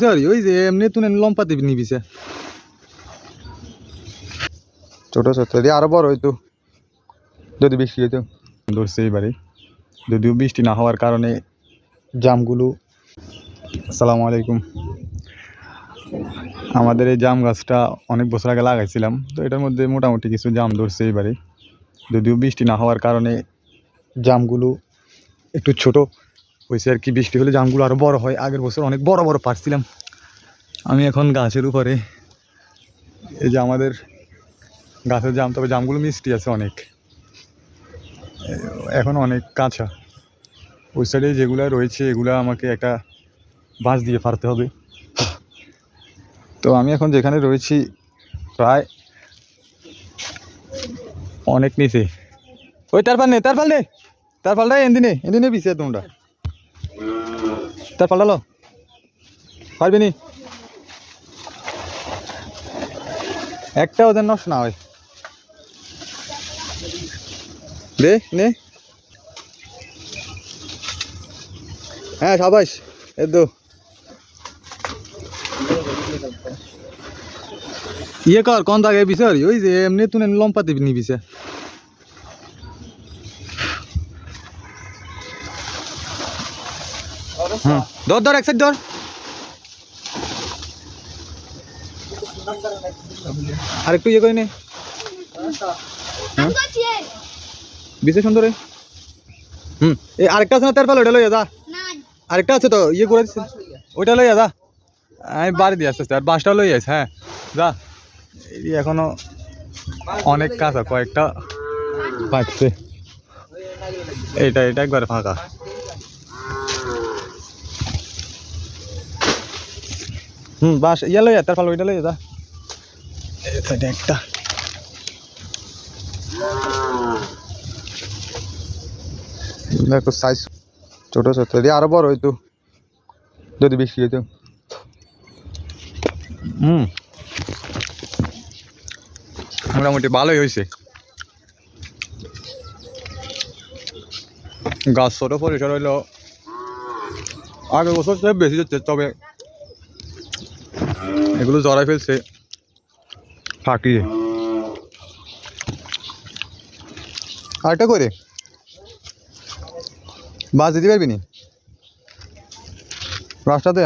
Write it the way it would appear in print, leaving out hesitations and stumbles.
Sorry ওই যে এমনি তুই লম্পাতে নিবিছে ছোট ছোট আরো বড় হইতো যদি বৃষ্টি হইতো ধরছে এইবারে যদিও বৃষ্টি না হওয়ার কারণে জামগুলো। আসসালামু আলাইকুম। আমাদের এই জাম গাছটা অনেক বছর আগে লাগাইছিলাম, তো এটার মধ্যে মোটামুটি কিছু জাম ধরছে এইবারে, যদিও বৃষ্টি না হওয়ার কারণে জামগুলো একটু ছোট হয়েছে আর কি। বৃষ্টি হলে জামগুলো আরও বড় হয়। আগের বছর অনেক বড় বড় পারছিলাম আমি। এখন গাছের উপরে এই যে আমাদের গাছের জাম, তবে জামগুলো মিষ্টি আছে অনেক, এখন অনেক কাঁচা। ওই সাইডে যেগুলো রয়েছে এগুলো আমাকে একটা বাঁশ দিয়ে পারতে হবে। তো আমি এখন যেখানে রয়েছি প্রায় অনেক নিচে। ওই তার পাল্টা এদিনে পিছিয়ে তোমরা তার পাল্টালো পারবি নি একটা ওদের নষ্ট না হয়। দে নে, হ্যাঁ সাবাস এদো ইয়ে কর কোন জায়গায় বিছে ওই যে এমনি তুই লম্পাতে নিবিছে। হুম ধর ধর এক সাইড ধর। আরেকটু ইয়ে করে নে, বিছে সুন্দর। হুম এই আরেকটা আছে না তার পাল, ওটা লইয়া যা। আরেকটা আছে তো ইয়ে করে দিচ্ছে, ওইটা লইয়া যা। আমি বাড়ি দিয়ে আসতে আর বাঁশটাও লই যাইস। হ্যাঁ যা। এই এখনো অনেক কাঁচা, কয়েকটা পাকছে। এটা একবারে ফাঁকা। বাস ইয়া লইয়া তার ফাল ওইটা লইয়া যা। একটা দেখো সাইজ ছোট ছোট, আরো বড় হইতো যদি বৃষ্টি হইতো। মোটামুটি ভালোই হয়েছে। গাছ ছোট পরিসর হইলো, আগের বছর বেশি হচ্ছে, তবে এগুলো জড়াই ফেলছে ফাঁকিয়ে। আরেকটা করে বাস দিতে পারবি নি রাস্তাতে।